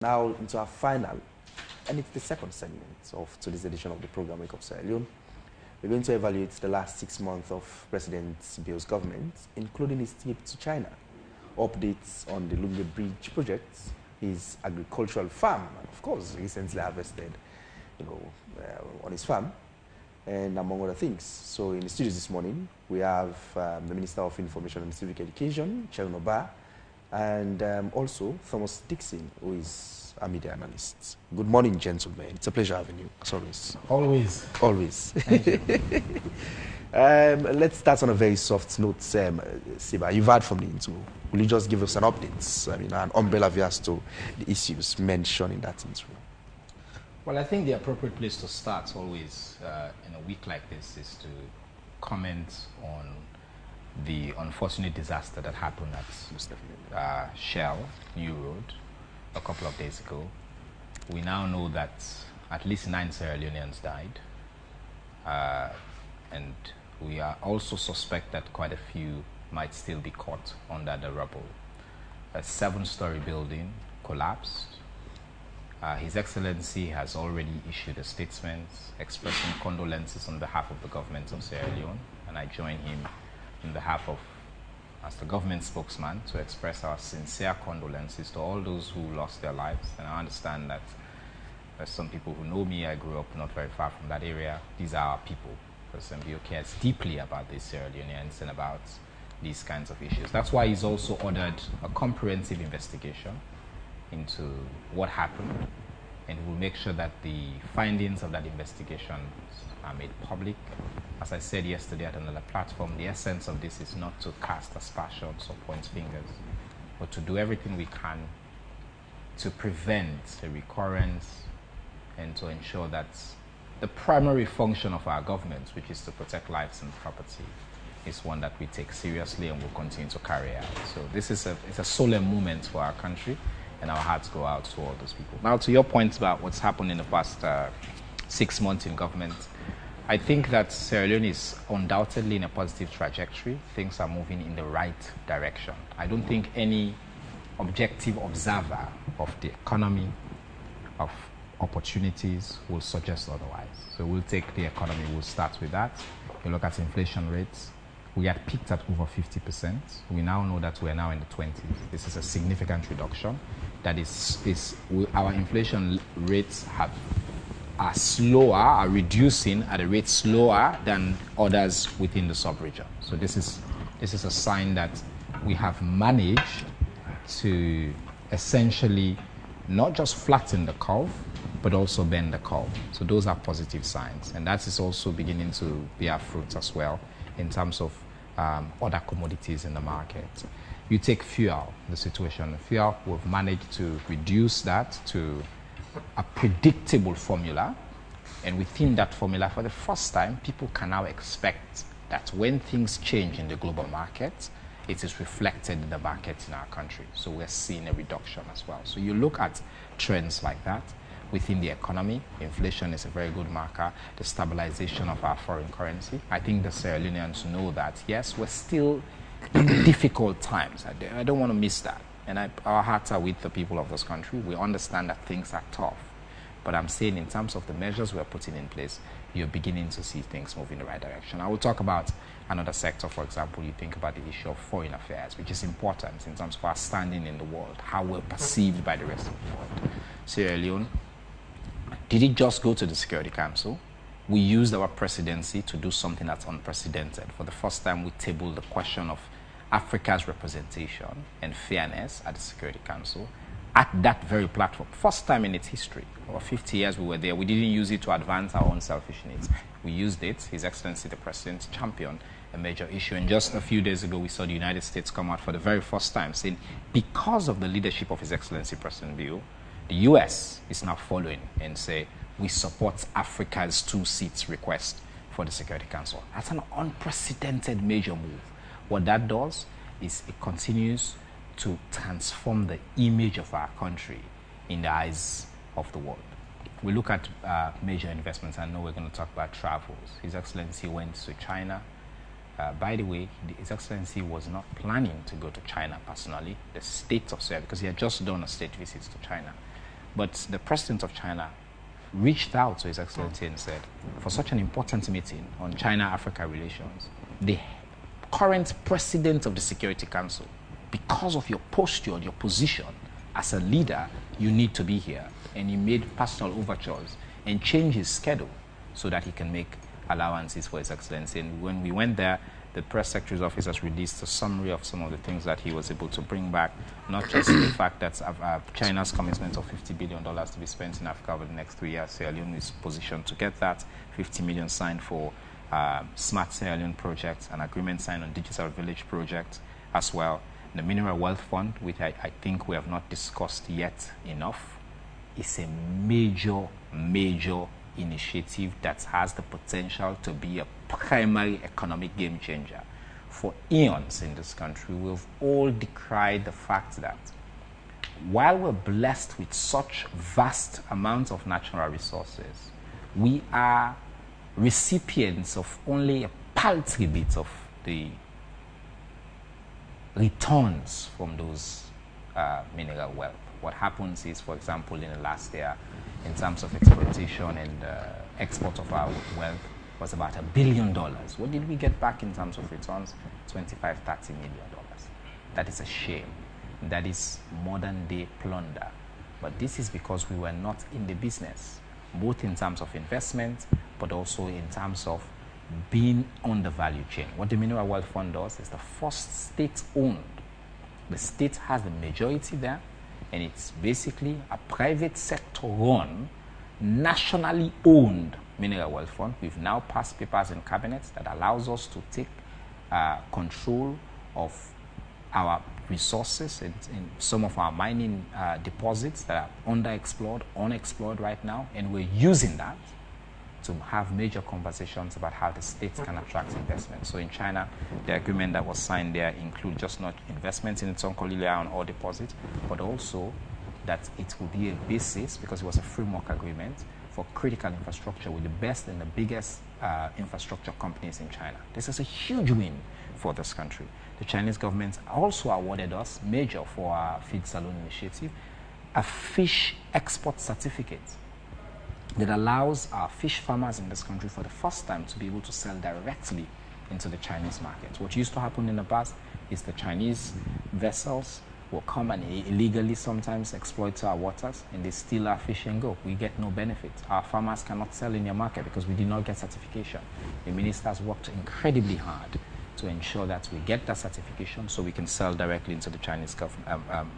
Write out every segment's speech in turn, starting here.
Now into our final, and it's the second segment of today's edition of the program Wake Up Sierra Leone. We're going to evaluate the last 6 months of President Bill's government, including his trip to China, updates on the Lungi Bridge project, his agricultural farm, and of course, recently harvested, on his farm, and among other things. So in the studios this morning, we have the Minister of Information and Civic Education, Sharon Oba, and also Thomas Dixon, who is a media analyst. Good morning, gentlemen. It's a pleasure having you, as always. Always. Always. Thank you. Let's start on a very soft note. Siba, you've heard from the intro. Will you just give us an update, an umbrella view as to the issues mentioned in that intro? Well, I think the appropriate place to start always in a week like this is to comment on the unfortunate disaster that happened at Shell, New Road, a couple of days ago. We now know that at least 9 Sierra Leoneans died, and we are also suspect that quite a few might still be caught under the rubble. A 7-story building collapsed. His Excellency has already issued a statement expressing condolences on behalf of the government of Sierra Leone, and I join him on behalf of, as the government spokesman, to express our sincere condolences to all those who lost their lives. And I understand that there's some people who know me. I grew up not very far from that area. These are our people, because MBO cares deeply about these Sierra Leoneans and about these kinds of issues. That's why he's also ordered a comprehensive investigation into what happened, and we'll make sure that the findings of that investigation are made public. As I said yesterday at another platform, the essence of this is not to cast aspersions or point fingers, but to do everything we can to prevent a recurrence and to ensure that the primary function of our government, which is to protect lives and property, is one that we take seriously and will continue to carry out. So this is it's a solemn moment for our country, and our hearts go out to all those people. Now, to your point about what's happened in the past 6 months in government, I think that Sierra Leone is undoubtedly in a positive trajectory. Things are moving in the right direction. I don't think any objective observer of the economy, of opportunities, will suggest otherwise. So we'll take the economy, we'll start with that. You look at inflation rates. We had peaked at over 50%. We now know that we're now in the 20s. This is a significant reduction. That our inflation rates are reducing at a rate slower than others within the sub-region. So this is a sign that we have managed to essentially not just flatten the curve, but also bend the curve. So those are positive signs, and that is also beginning to bear fruit as well in terms of other commodities in the market. You take fuel, the situation. Fuel, we've managed to reduce that to a predictable formula, and within that formula, for the first time, people can now expect that when things change in the global market, it is reflected in the market in our country. So we're seeing a reduction as well. So you look at trends like that within the economy. Inflation is a very good marker. The stabilization of our foreign currency. I think the Sierra Leoneans know that, yes, we're still in difficult times. I don't want to miss that. And our hearts are with the people of this country. We understand that things are tough. But I'm saying in terms of the measures we're putting in place, you're beginning to see things move in the right direction. I will talk about another sector. For example, you think about the issue of foreign affairs, which is important in terms of our standing in the world, how we're perceived by the rest of the world. Sierra Leone, did it just go to the Security Council? We used our presidency to do something that's unprecedented. For the first time, we tabled the question of Africa's representation and fairness at the Security Council at that very platform. First time in its history. Over 50 years we were there. We didn't use it to advance our own selfish needs. We used it. His Excellency the President championed a major issue. And just a few days ago, we saw the United States come out for the very first time saying, because of the leadership of His Excellency President Bill, the U.S. is now following and say, we support Africa's 2 seats request for the Security Council. That's an unprecedented major move. What that does is it continues to transform the image of our country in the eyes of the world. We look at major investments. I know we're going to talk about travels. His Excellency went to China. By the way, His Excellency was not planning to go to China personally, the state of Sierra, because he had just done a state visit to China. But the president of China reached out to His Excellency and said, for such an important meeting on China-Africa relations, the current president of the Security Council, because of your posture, your position as a leader, you need to be here. And he made personal overtures and changed his schedule so that he can make allowances for His Excellency. And when we went there, the press secretary's office has released a summary of some of the things that he was able to bring back, not just the fact that China's commitment of $50 billion to be spent in Africa over the next 3 years. Sierra Leone is positioned to get that. 50 million signed for Smart Sierra Leone project, an agreement signed on Digital Village project as well. The Mineral Wealth Fund, which I think we have not discussed yet enough, is a major initiative that has the potential to be a primary economic game changer. For eons in this country, we've all decried the fact that while we're blessed with such vast amounts of natural resources, we are recipients of only a paltry bit of the returns from those mineral wealth. What happens is, for example, in the last year, in terms of exploitation and export of our wealth, was about $1 billion. What did we get back in terms of returns? $25–30 million. That is a shame. That is modern day plunder. But this is because we were not in the business, both in terms of investment, but also in terms of being on the value chain. What the Mineral Wealth Fund does is the first state-owned. The state has the majority there, and it's basically a private sector-run, nationally owned Mineral Wealth Fund. We've now passed papers in cabinet that allows us to take control of our resources in some of our mining deposits that are underexplored, unexplored right now, and we're using that to have major conversations about how the states can attract investment. So in China, the agreement that was signed there includes just not investments in Tsongkolili iron ore deposit, but also that it will be a basis, because it was a framework agreement, for critical infrastructure with the best and the biggest infrastructure companies in China. This is a huge win for this country. The Chinese government also awarded us, major for our Feed Saloon initiative, a fish export certificate that allows our fish farmers in this country for the first time to be able to sell directly into the Chinese market. What used to happen in the past is the Chinese vessels will come and illegally sometimes exploit our waters, and they steal our fish and go. We get no benefit. Our farmers cannot sell in your market because we did not get certification. The ministers worked incredibly hard to ensure that we get that certification so we can sell directly into the Chinese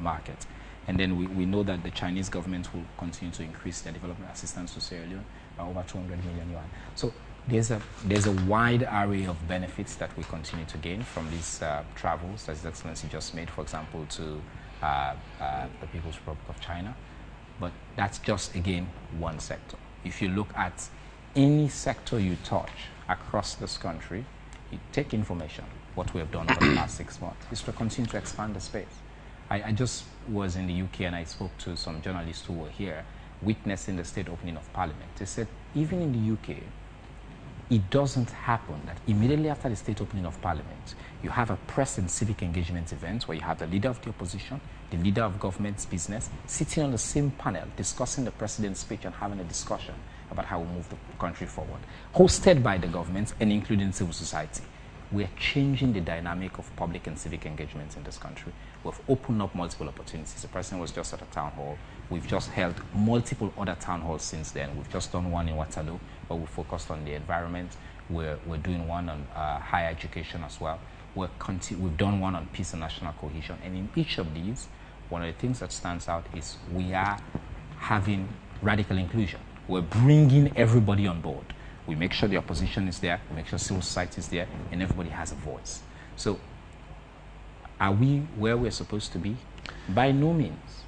market. And then we know that the Chinese government will continue to increase their development assistance to Sierra Leone by over 200 million yuan. So there's a wide array of benefits that we continue to gain from these travels that His Excellency just made, for example, to the People's Republic of China. But that's just, again, one sector. If you look at any sector you touch across this country, you take information. What we have done over the last 6 months is to continue to expand the space. I just was in the UK and I spoke to some journalists who were here witnessing the state opening of Parliament. They said even in the UK, it doesn't happen that immediately after the state opening of Parliament, you have a press and civic engagement event where you have the leader of the opposition, the leader of government's business, sitting on the same panel, discussing the president's speech and having a discussion about how we move the country forward, hosted by the government and including civil society. We're changing the dynamic of public and civic engagement in this country. We've opened up multiple opportunities. The president was just at a town hall. We've just held multiple other town halls since then. We've just done one in Waterloo, where we focused on the environment. We're doing one on higher education as well. We've done one on peace and national cohesion. And in each of these, one of the things that stands out is we are having radical inclusion. We're bringing everybody on board. We make sure the opposition is there, we make sure civil society is there, and everybody has a voice. So, are we where we're supposed to be? By no means.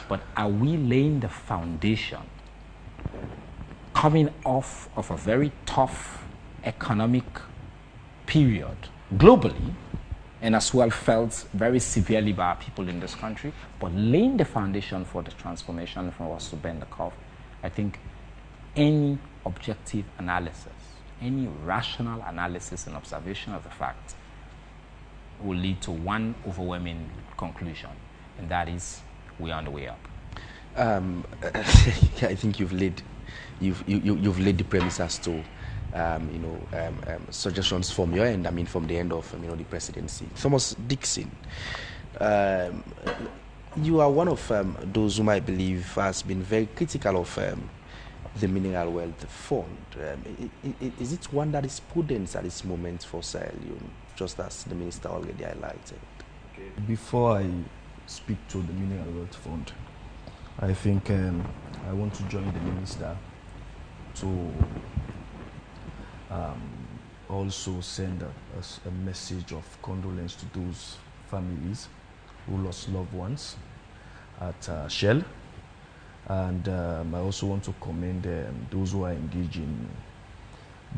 But are we laying the foundation, coming off of a very tough economic period globally, and as well felt very severely by our people in this country, but laying the foundation for the transformation for us to bend the curve? I think any objective analysis, any rational analysis and observation of the fact will lead to one overwhelming conclusion, and that is we are on the way up. I think you've laid the premise as to suggestions from your end. I mean, from the end of the presidency. Thomas Dixon, um, you are one of those whom I believe has been very critical of the Mineral Wealth Fund. Is it one that is prudent at this moment for Sierra Leone, just as the minister already highlighted? Okay. Before I speak to the Mineral Wealth Fund, I think I want to join the minister to also send a message of condolence to those families who lost loved ones at Shell. And I also want to commend those who are engaged in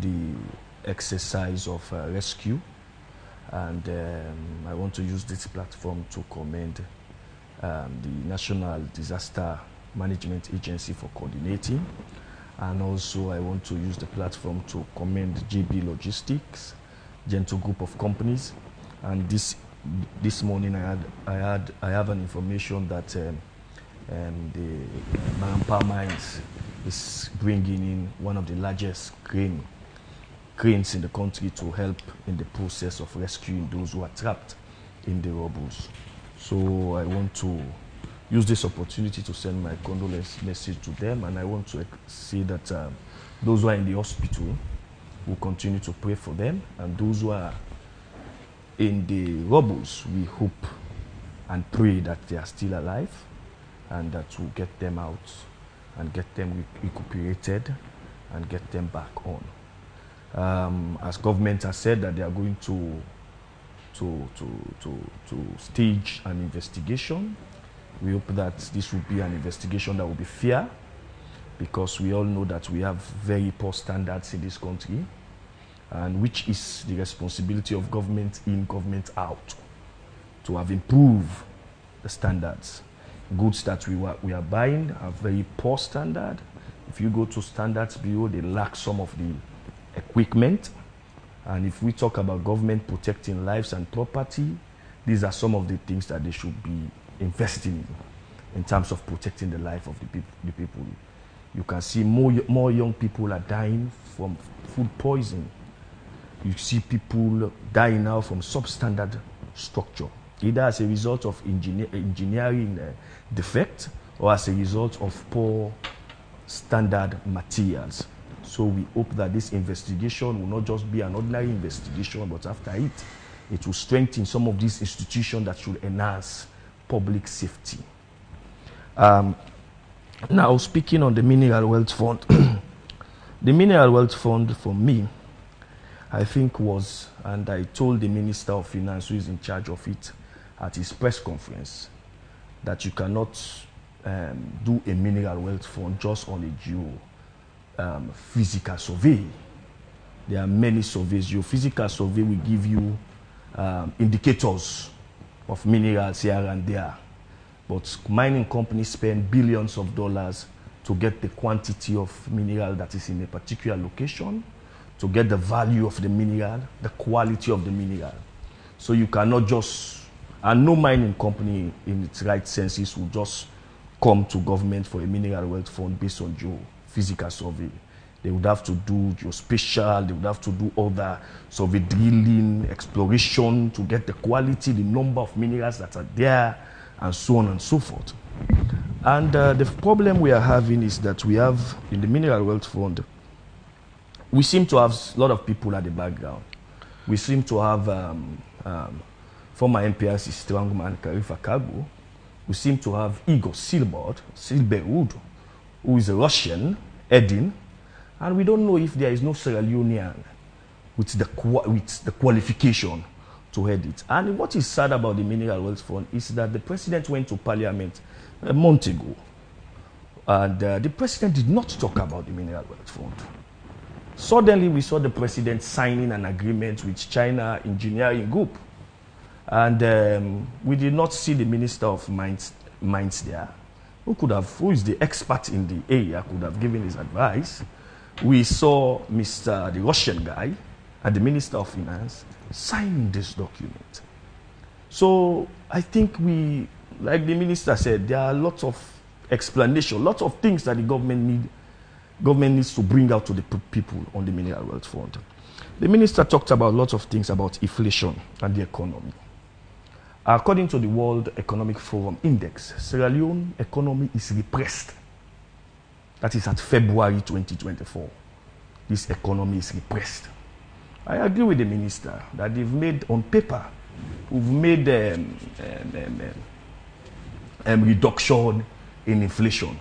the exercise of rescue. And I want to use this platform to commend the National Disaster Management Agency for coordinating. And also I want to use the platform to commend JB Logistics, Gentle Group of companies. And this morning I have an information that the Marampa Mines is bringing in one of the largest cranes in the country to help in the process of rescuing those who are trapped in the rubbles. So I want to use this opportunity to send my condolence message to them, and I want to say that those who are in the hospital will continue to pray for them, and those who are in the rubbles, we hope and pray that they are still alive and that we'll get them out and get them recuperated and get them back on. As government has said that they are going to stage an investigation. We hope that this will be an investigation that will be fair, because we all know that we have very poor standards in this country, and which is the responsibility of government in, government out, to have improved the standards. Goods that we are buying have very poor standard. If you go to Standards Bureau, they lack some of the equipment. And if we talk about government protecting lives and property, these are some of the things that they should be investing in terms of protecting the life of the people. You can see more young people are dying from food poisoning. You see people dying now from substandard structure, either as a result of engineering defect or as a result of poor standard materials. So we hope that this investigation will not just be an ordinary investigation, but after it will strengthen some of these institutions that should enhance public safety. Now, speaking on the Mineral Wealth Fund, the Mineral Wealth Fund for me, I think was, and I told the Minister of Finance who is in charge of it at his press conference, that you cannot do a Mineral Wealth Fund just on a geophysical survey. There are many surveys. Geophysical survey will give you indicators of minerals here and there. But mining companies spend billions of dollars to get the quantity of mineral that is in a particular location, to get the value of the mineral, the quality of the mineral. So you cannot just, and no mining company in its right senses will just come to government for a Mineral Wealth Fund based on geophysical survey. They would have to do geospatial, they would have to do other survey drilling, exploration to get the quality, the number of minerals that are there, and so on and so forth. And the problem we are having is that we have, in the Mineral Wealth Fund, we seem to have a lot of people at the background. We seem to have former MPRC strongman Karifa Kago. We seem to have Igor Silberud, who is a Russian, heading, and we don't know if there is no Sierra Leonean with the qualification to head it. And what is sad about the Mineral Wealth Fund is that the president went to Parliament a month ago, and the president did not talk about the Mineral Wealth Fund. Suddenly, we saw the president signing an agreement with China Engineering Group, and we did not see the Minister of Mines there, who is the expert in the area, could have given his advice. We saw the Russian guy and the Minister of Finance signing this document. So I think like the minister said, there are lots of explanation, lots of things that the government needs to bring out to the people on the Mineral Wealth Fund. The minister talked about lots of things about inflation and the economy. According to the World Economic Forum Index, Sierra Leone economy is repressed. That is at February 2024. This economy is repressed. I agree with the minister that they've made, on paper, we've made reduction in inflation.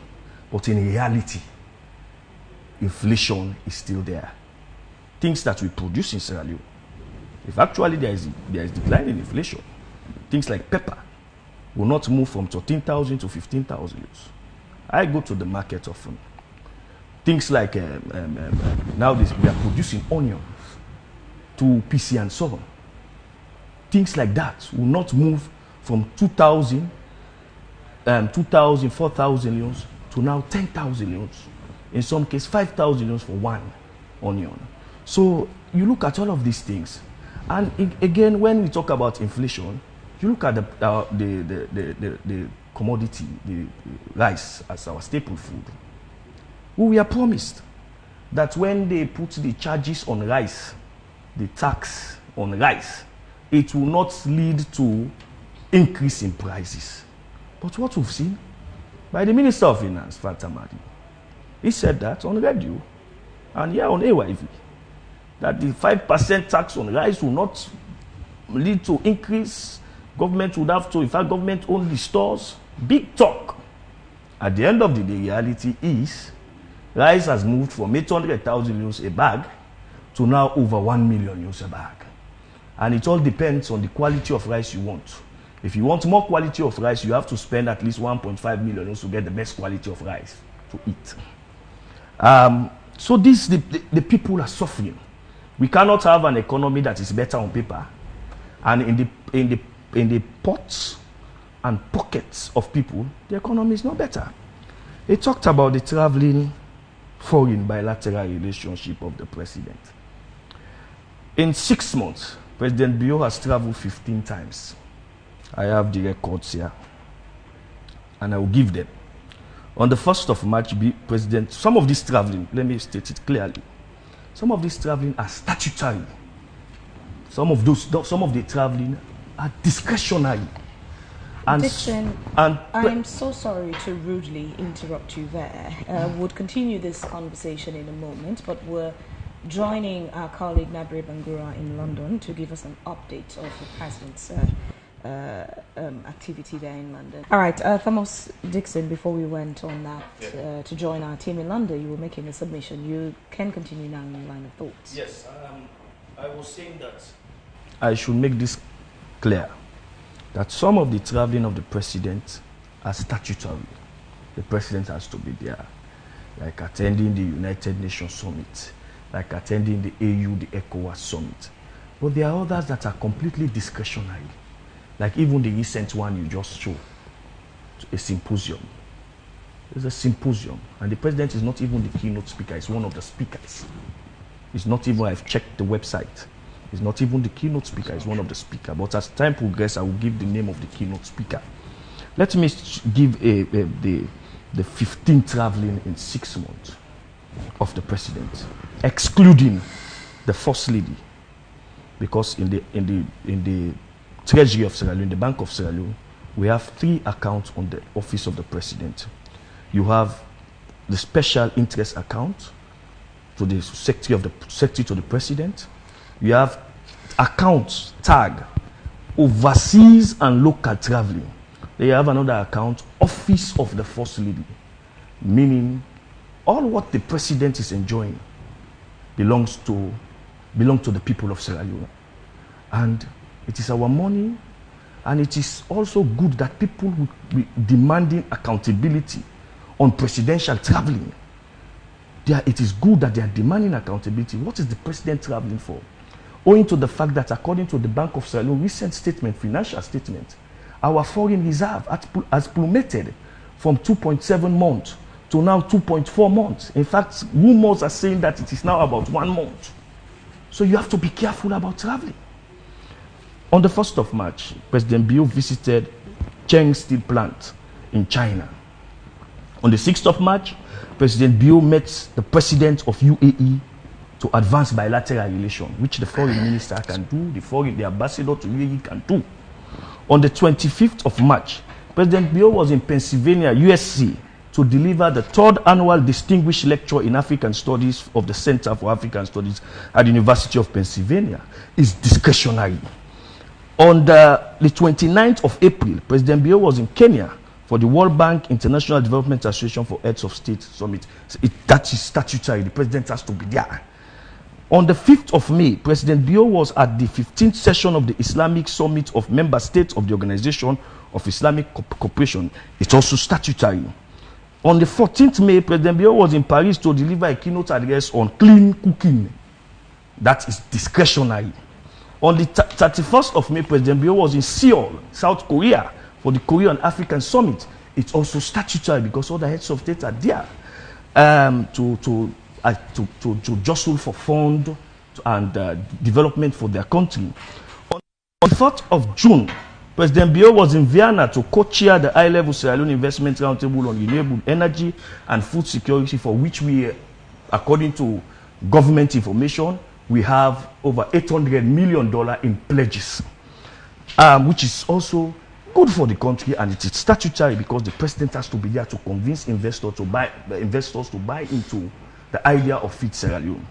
But in reality, inflation is still there. Things that we produce in Sierra Leone, if actually there is decline in inflation, things like pepper will not move from 13,000 to 15,000 euros. I go to the market often. Things like nowadays we are producing onions to PC and so on. Things like that will not move from 2,000, 4,000 euros to now 10,000 euros. In some cases, 5,000 euros for one onion. So you look at all of these things, and again, when we talk about inflation, you look at the commodity, the rice as our staple food. We are promised that when they put the charges on rice, the tax on rice, it will not lead to increase in prices. But what we've seen by the Minister of Finance, Fatamadi, he said that on radio and here on AYV, that the 5% tax on rice will not lead to increase. Government would have to, in fact, government own the stores. Big talk. At the end of the day, reality is rice has moved from 800,000 euros a bag to now over 1 million euros a bag. And it all depends on the quality of rice you want. If you want more quality of rice, you have to spend at least 1.5 million euros to get the best quality of rice to eat. So the people are suffering. We cannot have an economy that is better on paper, and in the pots and pockets of people, the economy is not better. He talked about the traveling foreign bilateral relationship of the president. In 6 months, President Bio has traveled 15 times. I have the records here, and I will give them. On the 1st of March, President, some of this traveling, let me state it clearly, some of this traveling are statutory. Some of the traveling are discretionary. And Dixon, I'm so sorry to rudely interrupt you there. We'll continue this conversation in a moment, but we're joining our colleague Nabri Bangura in London to give us an update of the president's activity there in London. All right, Thomas Dixon, before we went on that to join our team in London, you were making a submission. You can continue now in your line of thoughts. Yes, I was saying that I should make this clear, that some of the traveling of the president are statutory. The president has to be there, like attending the United Nations Summit, like attending the AU, the ECOWAS Summit. But there are others that are completely discretionary, like even the recent one you just showed, a symposium. There's a symposium, and the president is not even the keynote speaker, he's one of the speakers. It's not even, I've checked the website, he's not even the keynote speaker, he's one of the speakers. But as time progresses, I will give the name of the keynote speaker. Let me give the 15 traveling in 6 months of the president, excluding the first lady, because in the Treasury of Sierra Leone, the Bank of Sierra Leone, we have 3 accounts on the office of the president. You have the special interest account to the secretary to the president. You have accounts tag overseas and local traveling. Then you have another account, office of the first lady, meaning all what the president is enjoying belong to the people of Sierra Leone. And it is our money, and it is also good that people will be demanding accountability on presidential traveling. It is good that they are demanding accountability. What is the president traveling for? Owing to the fact that according to the Bank of Sierra Leone recent statement, financial statement, our foreign reserve has plummeted from 2.7 months to now 2.4 months. In fact, rumors are saying that it is now about 1 month. So you have to be careful about traveling. On the 1st of March, President Biu visited Cheng Steel Plant in China. On the 6th of March, President Bio met the president of UAE to advance bilateral relations, which the foreign minister can do, the ambassador to UAE can do. On the 25th of March, President Bio was in Pennsylvania, USC, to deliver the 3rd annual Distinguished Lecture in African Studies of the Center for African Studies at the University of Pennsylvania. It's discretionary. On the 29th of April, President Bio was in Kenya for the World Bank International Development Association for Heads of State Summit. That is statutory. The president has to be there. On the 5th of May, President Bio was at the 15th session of the Islamic Summit of Member States of the Organization of Islamic Cooperation. It's also statutory. On the 14th May, President Bio was in Paris to deliver a keynote address on clean cooking. That is discretionary. On the 31st of May, President Bio was in Seoul, South Korea, for the Korean African Summit. It's also statutory because all the heads of state are there to jostle for fund and development for their country. On the 4th of June, President Bio was in Vienna to co-chair the high-level Sierra Leone Investment Roundtable on renewable energy and food security, for which we, according to government information, we have over $800 million in pledges, which is also good for the country, and it is statutory because the president has to be there to convince investors to buy into the idea of Feed Sierra Leone.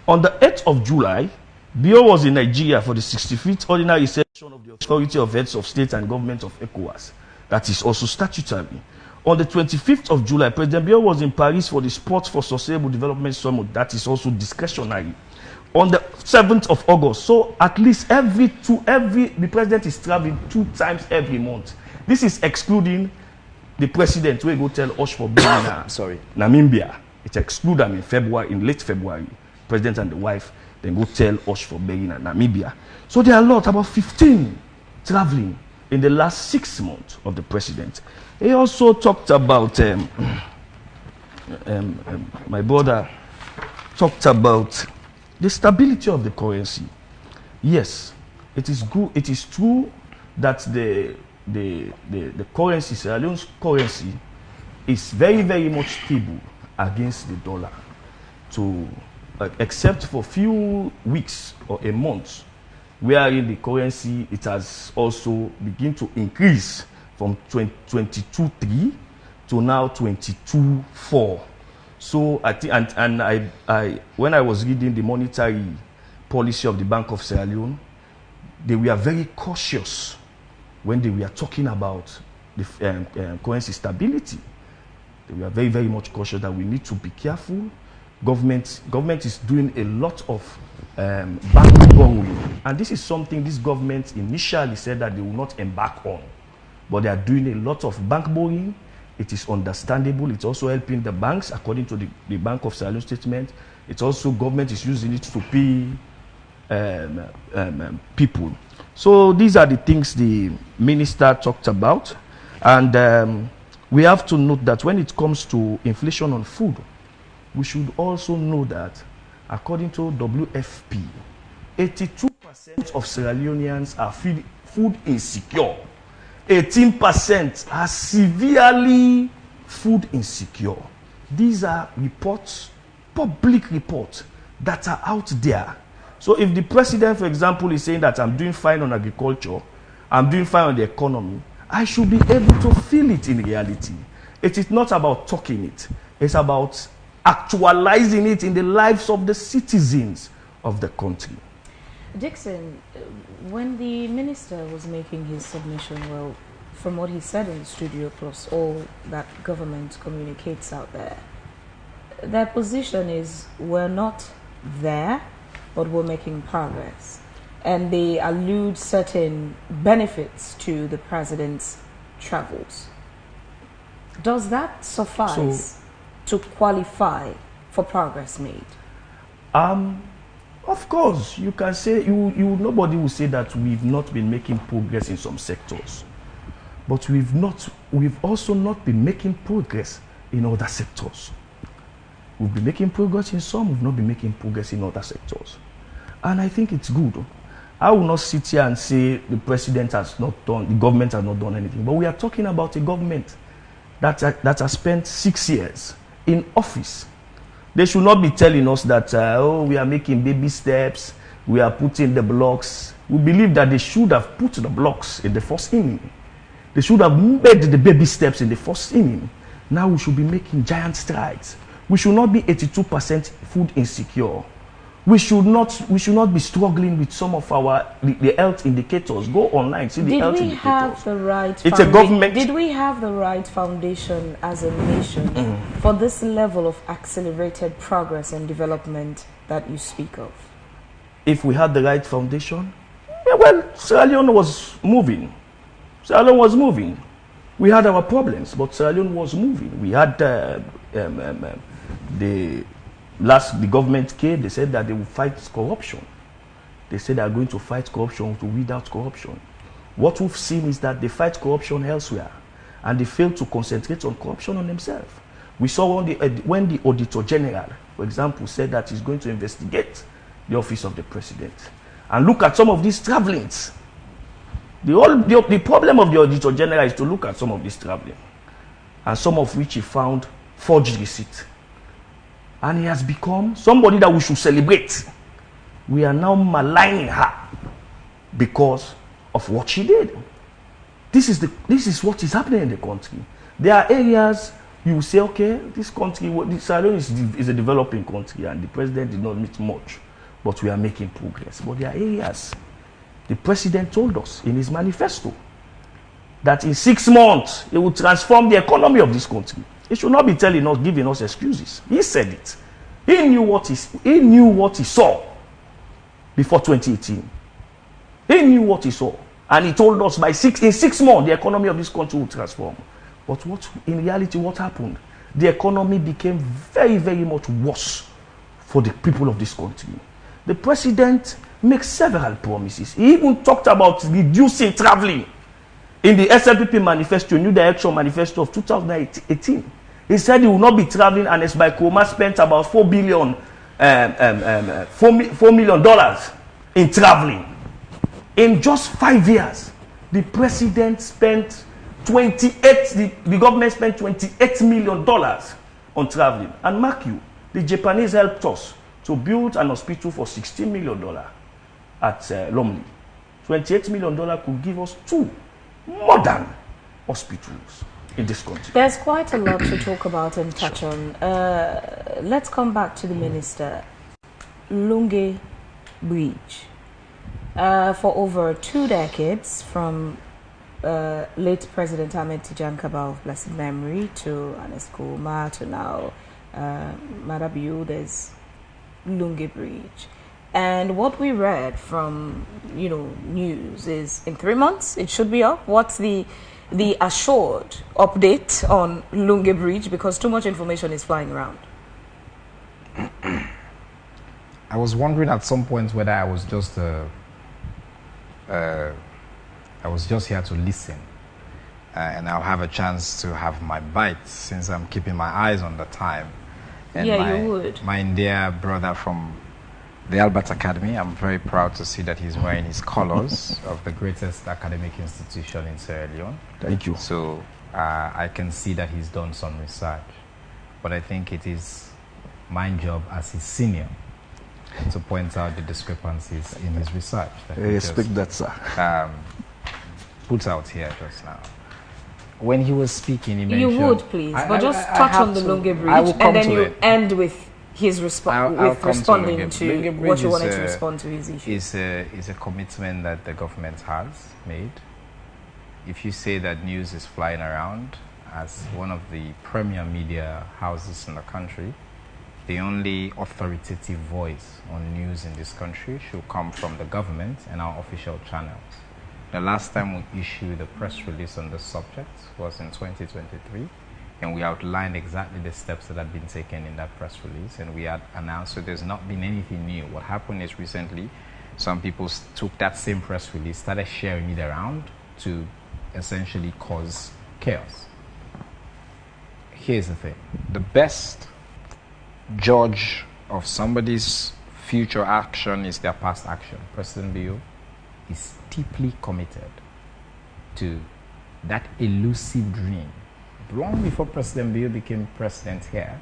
On the 8th of July, Bio was in Nigeria for the 65th ordinary session of the Authority of Heads of State and Government of ECOWAS. That is also statutory. On the 25th of July, President Bio was in Paris for the Sports for Sustainable Development Summit. That is also discretionary. On the 7th of August, so at least the president is traveling 2 times every month. This is excluding the president who will go tell us for being Namibia. It excludes them in late February. President and the wife then go tell us for being Namibia. So there are a lot, about 15 traveling in the last 6 months of the president. He also talked about my brother talked about the stability of the currency. Yes, it is good. It is true that the currency, Sierra Leone's currency, is very, very much stable against the dollar. Except for a few weeks or a month, wherein the currency it has also begun to increase from 22.3 to now 22.4. So I think, and I when I was reading the monetary policy of the Bank of Sierra Leone, they were very cautious when they were talking about the currency stability. They were very, very much cautious that we need to be careful. Government is doing a lot of bank borrowing, and this is something this government initially said that they will not embark on, but they are doing a lot of bank borrowing. It is understandable. It's also helping the banks, according to the Bank of Sierra Leone statement. It's also government is using it to pay people. So these are the things the minister talked about, and we have to note that when it comes to inflation on food, we should also know that, according to WFP, 82% of Sierra Leoneans are food insecure. 18% are severely food insecure. These are reports, public reports, that are out there. So if the president, for example, is saying that I'm doing fine on agriculture, I'm doing fine on the economy, I should be able to feel it in reality. It is not about talking it. It's about actualizing it in the lives of the citizens of the country. Dixon, when the minister was making his submission, well, from what he said in the studio plus all that government communicates out there, their position is we're not there, but we're making progress. And they allude certain benefits to the president's travels. Does that suffice to qualify for progress made? Of course, you can say, nobody will say that we've not been making progress in some sectors. But we've also not been making progress in other sectors. We've been making progress in some, we've not been making progress in other sectors. And I think it's good. I will not sit here and say the president has not done, the government has not done anything. But we are talking about a government that has spent 6 years in office. They should not be telling us that, we are making baby steps, we are putting the blocks. We believe that they should have put the blocks in the first inning. They should have made the baby steps in the first inning. Now we should be making giant strides. We should not be 82% food insecure. We should not be struggling with some of the health indicators. Go online, see the health indicators. Have the right it's a government. Did we have the right foundation as a nation for this level of accelerated progress and development that you speak of? If we had the right foundation, well, Sierra Leone was moving. Sierra Leone was moving. We had our problems, but Sierra Leone was moving. We had the government came. They said that they will fight corruption. They said they are going to fight corruption to weed out corruption. What we've seen is that they fight corruption elsewhere, and they fail to concentrate on corruption on themselves. We saw when the Auditor General, for example, said that he's going to investigate the office of the president. And look at some of these travelings. The problem of the Auditor General is to look at some of this traveling, and some of which he found forged receipts. And he has become somebody that we should celebrate. We are now maligning her because of what she did. This is what is happening in the country. There are areas you will say, okay, this country, Sierra Leone is a developing country, and the president did not meet much, but we are making progress. But there are areas, the president told us in his manifesto that in 6 months he will transform the economy of this country. He should not be telling us, giving us excuses. He said it. He knew what he saw before 2018. He knew what he saw, and he told us in 6 months the economy of this country will transform. But in reality, what happened? The economy became very, very much worse for the people of this country. The president makes several promises. He even talked about reducing traveling in the SLPP manifesto, New Direction manifesto of 2018. He said he will not be traveling, and Esbai Kuroma spent about $4 million in traveling. In just 5 years, the president spent the government spent $28 million on traveling. And mark you, the Japanese helped us to build an hospital for $16 million at Lungi. $28 million could give us 2 modern hospitals in this country. There's quite a lot to talk about and touch on. Let's come back to the minister. Lungi Bridge. For over 2 decades, from late President Ahmed Tijan Kabah of blessed memory to Ernest Kuroma to now Madabiu, there's Lungi Bridge. And what we read from news is in 3 months it should be up. What's the assured update on Lungi Bridge? Because too much information is flying around. I was wondering at some point whether I was just here to listen, and I'll have a chance to have my bite since I'm keeping my eyes on the time. And you would. My dear brother from the Albert Academy, I'm very proud to see that he's wearing his colors of the greatest academic institution in Sierra Leone. Thank you. So I can see that he's done some research, but I think it is my job as his senior to point out the discrepancies in his research. I respect that, sir. Put out here just now. When he was speaking, he mentioned... You would, please, but just touch on the Lungi Bridge, and then you end with his responding to what you wanted to respond to his issue. Is a commitment that the government has made. If you say that news is flying around, as one of the premier media houses in the country, the only authoritative voice on news in this country should come from the government and our official channels. The last time we issued a press release on this subject was in 2023, and we outlined exactly the steps that had been taken in that press release, and we had announced, so there's not been anything new. What happened is recently, some people took that same press release, started sharing it around to essentially cause chaos. Here's the thing. The best judge of somebody's future action is their past action. President Bio is deeply committed to that elusive dream long before President Bill became president here,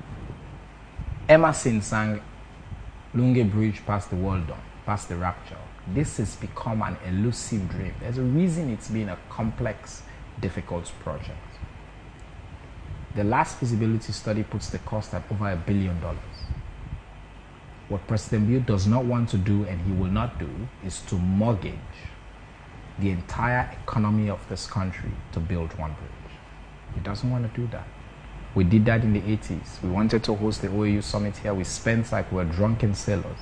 Emerson sang Lungi Bridge past the world dawn, past the rapture. This has become an elusive dream. There's a reason it's been a complex, difficult project. The last feasibility study puts the cost at over $1 billion. What President Bill does not want to do, and he will not do, is to mortgage the entire economy of this country to build one bridge. He doesn't want to do that. We did that in the 80s. We wanted to host the OAU summit here. We spent like we were drunken sailors.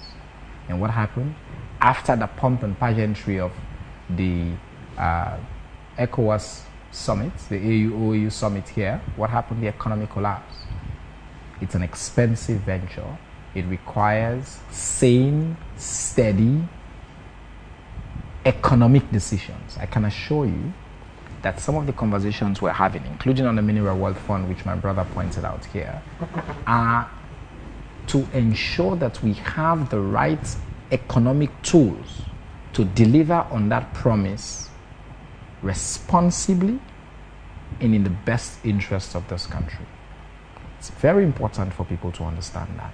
And what happened? After the pomp and pageantry of the ECOWAS summit, the OAU summit here, what happened? The economy collapsed. It's an expensive venture. It requires sane, steady, economic decisions. I can assure you that some of the conversations we're having, including on the Mineral Wealth Fund, which my brother pointed out here, are to ensure that we have the right economic tools to deliver on that promise responsibly and in the best interest of this country. It's very important for people to understand that.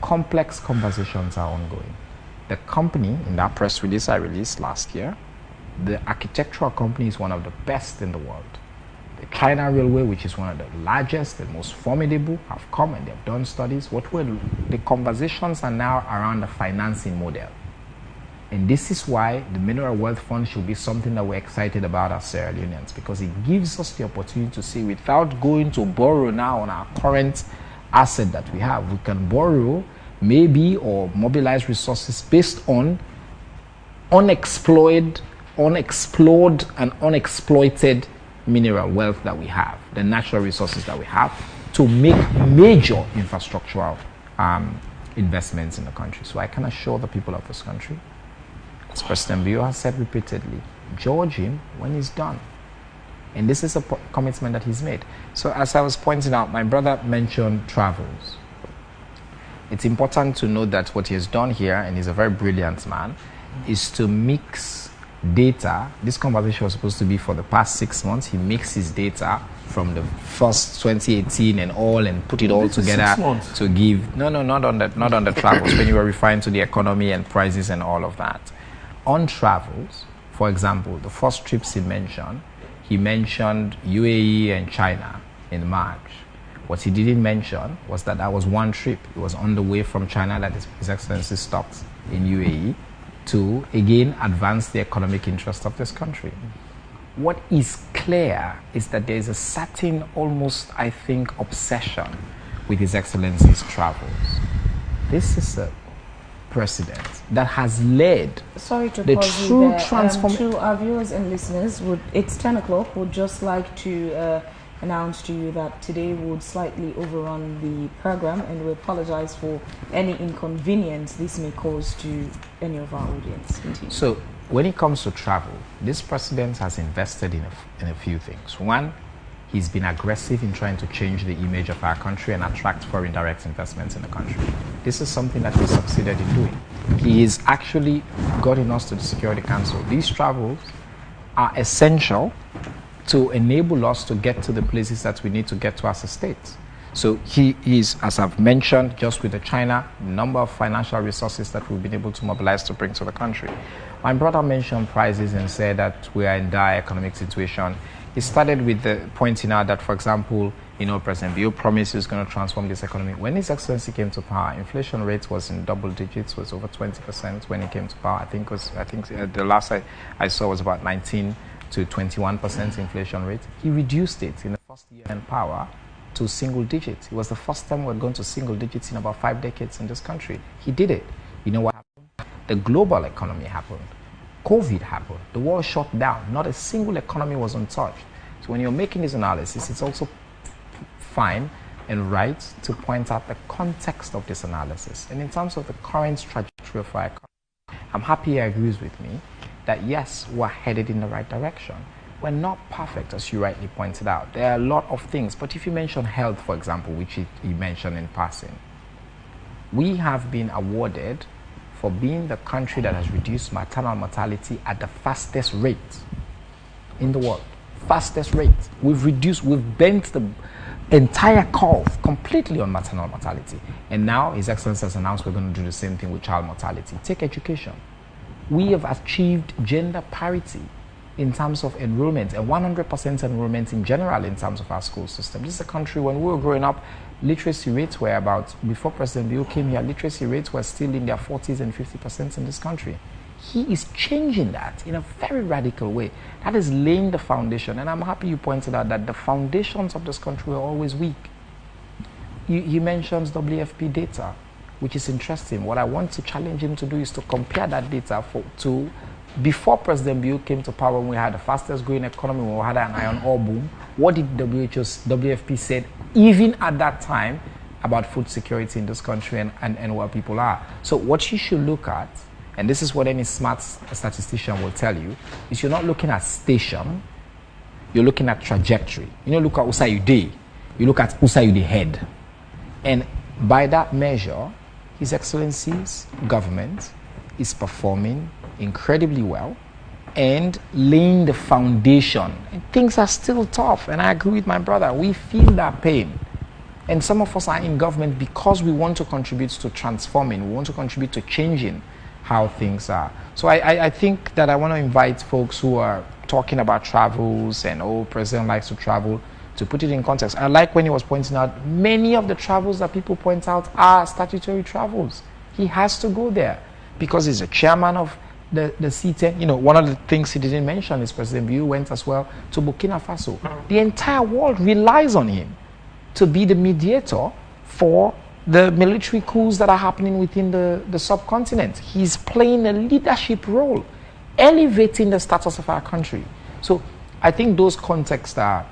Complex conversations are ongoing. The company, in that press release I released last year, the architectural company is one of the best in the world. The China Railway, which is one of the largest and most formidable, have come and they've done studies. The conversations are now around the financing model. And this is why the Mineral Wealth Fund should be something that we're excited about as Sierra Leoneans, because it gives us the opportunity to see, without going to borrow now on our current asset that we have, we can borrow maybe or mobilize resources based on unexplored and unexploited mineral wealth that we have, the natural resources that we have, to make major infrastructural investments in the country. So I can assure the people of this country, as President Bill has said repeatedly, George him when he's done. And this is a commitment that he's made. So as I was pointing out, my brother mentioned travels. It's important to note that what he has done here, and he's a very brilliant man, is to mix data. This conversation was supposed to be for the past 6 months. He mixes data from the first 2018 and all, and put it all together to give. No, not on the travels. When you were referring to the economy and prices and all of that. On travels, for example, the first trips he mentioned UAE and China in March. What he didn't mention was that was one trip. It was on the way from China that His Excellency stopped in UAE to, again, advance the economic interest of this country. What is clear is that there is a certain, almost, I think, obsession with His Excellency's travels. This is a president that has led the true transformation. To our viewers and listeners, it's 10 o'clock. Would just like to announce to you that today we would slightly overrun the program, and we apologize for any inconvenience this may cause to any of our audience. Continue. So when it comes to travel, this president has invested in a few things. One, he's been aggressive in trying to change the image of our country and attract foreign direct investments in the country. This is something that he succeeded in doing. He has actually gotten us to the Security Council. These travels are essential to enable us to get to the places that we need to get to as a state. So he is, as I've mentioned, just with the China, number of financial resources that we've been able to mobilize to bring to the country. My brother mentioned prices and said that we are in dire economic situation. He started with pointing out that, for example, President Bill promised he was going to transform this economy. When His Excellency came to power, inflation rate was in double digits, was over 20% when he came to power. I think the last I saw was about 19 to 21% inflation rate. He reduced it in the first year in power to single digits. It was the first time we'd gone to single digits in about 5 decades in this country. He did it. You know what happened? The global economy happened. COVID happened. The world shut down. Not a single economy was untouched. So when you're making this analysis, it's also fine and right to point out the context of this analysis. And in terms of the current trajectory of our economy, I'm happy he agrees with me that yes, we're headed in the right direction. We're not perfect, as you rightly pointed out. There are a lot of things. But if you mention health, for example, which he mentioned in passing, we have been awarded for being the country that has reduced maternal mortality at the fastest rate in the world. fastest rate. We've bent the entire curve completely on maternal mortality. And now His Excellency has announced we're going to do the same thing with child mortality. Take education. We have achieved gender parity in terms of enrollment and 100% enrollment in general in terms of our school system. This is a country, when we were growing up, literacy rates were about, before President Bill came here, literacy rates were still in their 40s and 50% in this country. He is changing that in a very radical way. That is laying the foundation. And I'm happy you pointed out that the foundations of this country were always weak. He mentions WFP data, which is interesting. What I want to challenge him to do is to compare that data to before President Bill came to power, when we had the fastest growing economy, when we had an iron ore boom. What did WFP said, even at that time, about food security in this country and where people are? So what you should look at, and this is what any smart statistician will tell you, is you're not looking at station, you're looking at trajectory. You don't look at Usayude, you look at Usayude head. And by that measure, His Excellency's government is performing incredibly well and laying the foundation. And things are still tough, and I agree with my brother. We feel that pain. And some of us are in government because we want to contribute to transforming, we want to contribute to changing how things are. So I think that I want to invite folks who are talking about travels and, President likes to travel, to put it in context. I like when he was pointing out, many of the travels that people point out are statutory travels. He has to go there because he's a chairman of the C10. You know, one of the things he didn't mention is President Biu went as well to Burkina Faso. The entire world relies on him to be the mediator for the military coups that are happening within the subcontinent. He's playing a leadership role, elevating the status of our country. So I think those contexts are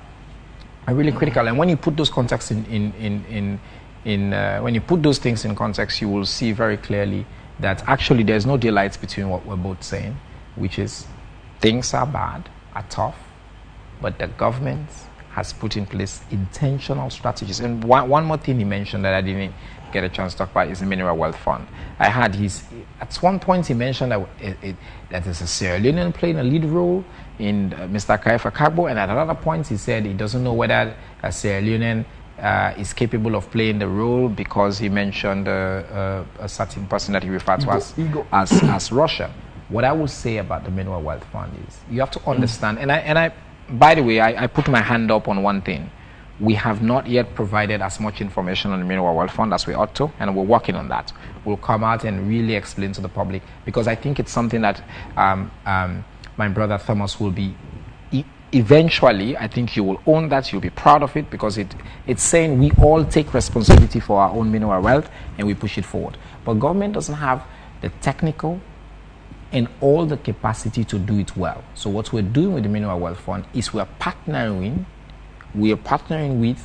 really critical. And when you put those contexts when you put those things in context, you will see very clearly that actually there's no daylight between what we're both saying, which is things are bad, are tough, but the government has put in place intentional strategies. And one more thing he mentioned that I didn't get a chance to talk about is the Mineral Wealth Fund. I had at one point he mentioned that there's a Sierra Leonean playing a lead role in Mr. Kaifa Kagbo, and at another point he said he doesn't know whether a Sierra Leonean is capable of playing the role because he mentioned a certain person that he referred to as Russian. What I will say about the Mineral Wealth Fund is you have to understand, and I by the way, I put my hand up on one thing. We have not yet provided as much information on the Mineral Wealth Fund as we ought to, and we're working on that. We'll come out and really explain to the public, because I think it's something that my brother Thomas will be, eventually, I think you will own that, you'll be proud of it, because it's saying we all take responsibility for our own mineral wealth and we push it forward. But government doesn't have the technical and all the capacity to do it well. So what we're doing with the Mineral Wealth Fund is we're partnering with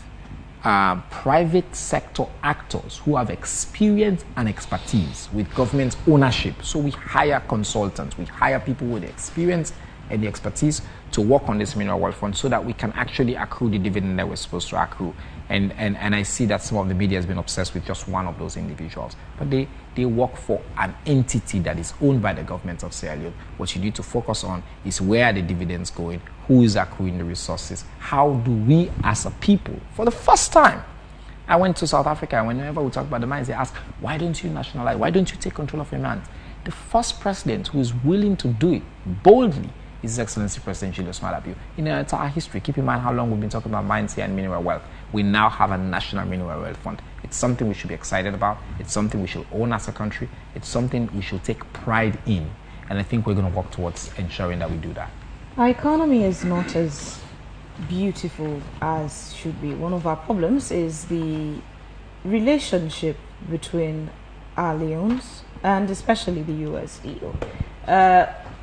private sector actors who have experience and expertise with government ownership. So we hire consultants, we hire people with the experience and the expertise to work on this Mineral Wealth Fund so that we can actually accrue the dividend that we're supposed to accrue. And I see that some of the media has been obsessed with just one of those individuals. But they work for an entity that is owned by the government of Sierra Leone. What you need to focus on is where are the dividends going, who is accruing the resources, how do we as a people, for the first time, I went to South Africa, and whenever we talk about the mines, they ask, why don't you nationalize, why don't you take control of your mines? The first president who is willing to do it boldly is His Excellency President Julius Maada Bio. In our entire history, keep in mind how long we've been talking about mines here and mineral wealth. We now have a national mineral wealth fund. It's something we should be excited about. It's something we should own as a country. It's something we should take pride in. And I think we're going to work towards ensuring that we do that. Our economy is not as beautiful as should be. One of our problems is the relationship between our Leones and especially the USDO.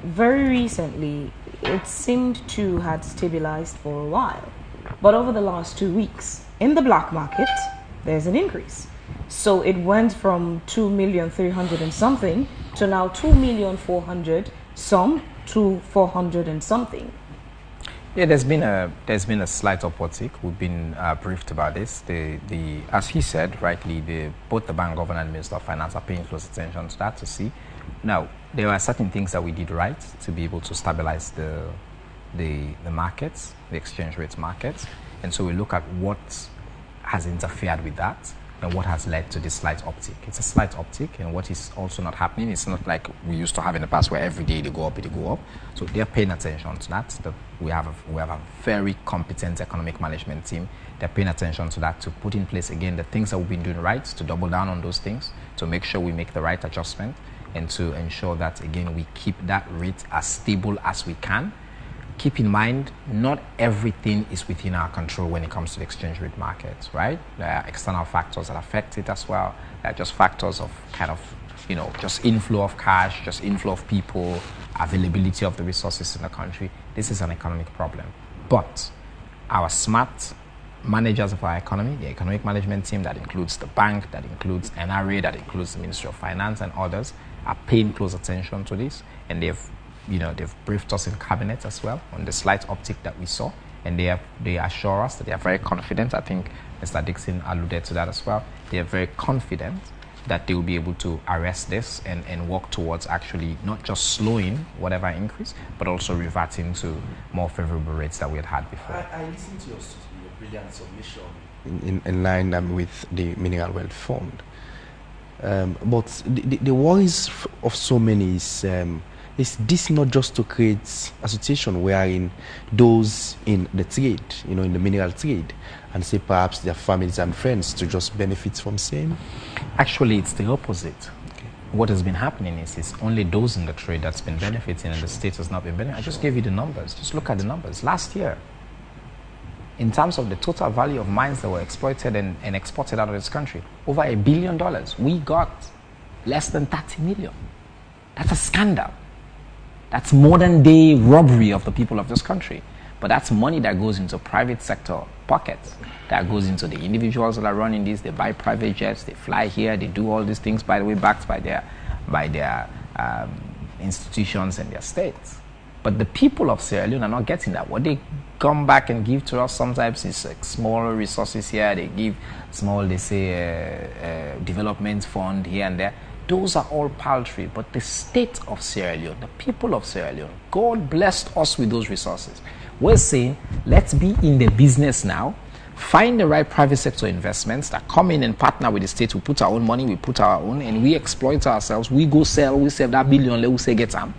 Very recently, it seemed to had stabilized for a while. But over the last 2 weeks, in the black market, there's an increase. So it went from 2,300,000 and something to now 2,400,000 some to 400 and something. Yeah, there's been a slight upward tick. We've been briefed about this. As he said rightly, both the bank governor and Minister of Finance are paying close attention to that to see. Now, there are certain things that we did right to be able to stabilize the the markets, the exchange rate markets, and so we look at what has interfered with that and what has led to this slight uptick. It's a slight uptick, and what is also not happening, it's not like we used to have in the past where every day they go up, they go up. So they're paying attention to that. We have a very competent economic management team. They're paying attention to that, to put in place again the things that we've been doing right, to double down on those things, to make sure we make the right adjustment, and to ensure that again we keep that rate as stable as we can. Keep in mind, not everything is within our control when it comes to the exchange rate markets, right? There are external factors that affect it as well. There are just factors of kind of, just inflow of cash, just inflow of people, availability of the resources in the country. This is an economic problem. But our smart managers of our economy, the economic management team that includes the bank, that includes NRA, that includes the Ministry of Finance and others, are paying close attention to this, and they've briefed us in cabinet as well on the slight uptick that we saw, and they assure us that they are very confident. I think Mr. Dixon alluded to that as well. They are very confident that they will be able to arrest this and work towards actually not just slowing whatever increase, but also reverting to more favorable rates that we had before. I listened to your brilliant submission in line with the Mineral Wealth Fund. But the worries of so many is this not just to create a situation wherein those in the trade, in the mineral trade, and say perhaps their families and friends to just benefit from same? Actually, it's the opposite. Okay. What has been happening is only those in the trade that's been benefiting, and the state has not been benefiting. I just gave you the numbers. Just look at the numbers. Last year, in terms of the total value of mines that were exploited and exported out of this country, over $1 billion. We got less than 30 million. That's a scandal. That's modern day robbery of the people of this country. But that's money that goes into private sector pockets. That goes into the individuals that are running this. They buy private jets, they fly here, they do all these things, by the way, backed by their institutions and their states. But the people of Sierra Leone are not getting that. What they come back and give to us sometimes is like small resources here. They give small, they say, development fund here and there. Those are all paltry. But the state of Sierra Leone, the people of Sierra Leone, God blessed us with those resources. We're saying, let's be in the business now. Find the right private sector investments that come in and partner with the state. We put our own money, we put our own, and we exploit ourselves. We go sell, we save that billion, we say get some.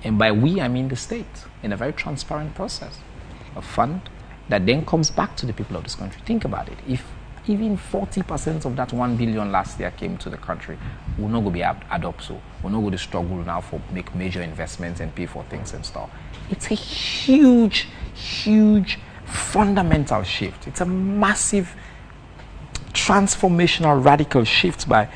And by we, I mean the state, in a very transparent process. A fund that then comes back to the people of this country. Think about it. If even 40% of that 1 billion last year came to the country, we're not going to be add up, so we're not going to struggle now for make major investments and pay for things and stuff. It's a huge, huge fundamental shift. It's a massive transformational radical shift by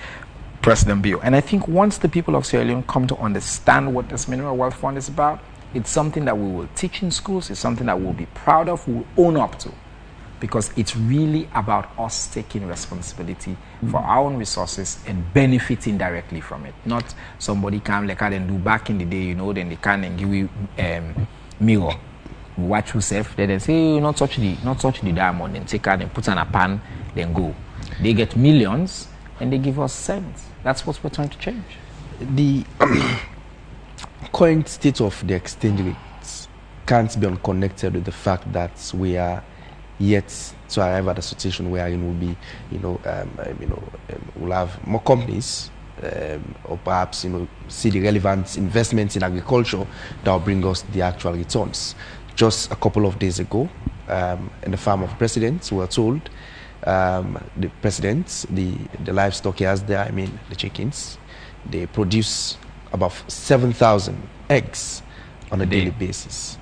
President Bill. And I think once the people of Sierra Leone come to understand what this Mineral Wealth Fund is about, it's something that we will teach in schools, it's something that we'll be proud of, we'll own up to. Because it's really about us taking responsibility for our own resources and benefiting directly from it. Not somebody come like and do back in the day, then they can and give you mirror. Watch yourself, then they say, not touch the diamond, and take it and put on a pan, then go. They get millions and they give us cents. That's what we're trying to change. The current state of the exchange rates can't be unconnected with the fact that we are yet to arrive at a situation wherein we'll be, we'll have more companies, or perhaps, see the relevant investments in agriculture that will bring us the actual returns. Just a couple of days ago, in the farm of presidents, we were told the presidents, the livestock he has there, the chickens, they produce about 7,000 eggs on a daily basis,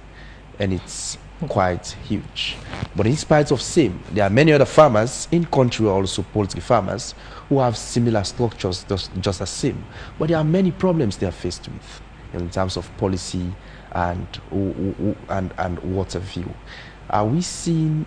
and it's quite huge. But in spite of same, there are many other farmers in country, also poultry farmers, who have similar structures, just as same. But there are many problems they are faced with in terms of policy and what have you. Are we seeing,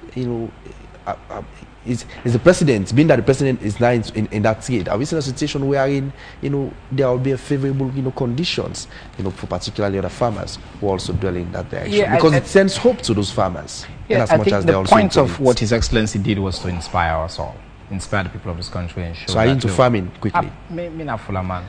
is the president, being that the president is now in that trade, are we seeing a situation wherein, there will be a favorable, conditions, for particularly other farmers who also dwell in that direction? Yeah, because it sends hope to those farmers. Yeah, as I much think as the they also point of employ it. what His Excellency did was to inspire us all. inspire the people of this country and show. So are you into farming quickly? Me not full man.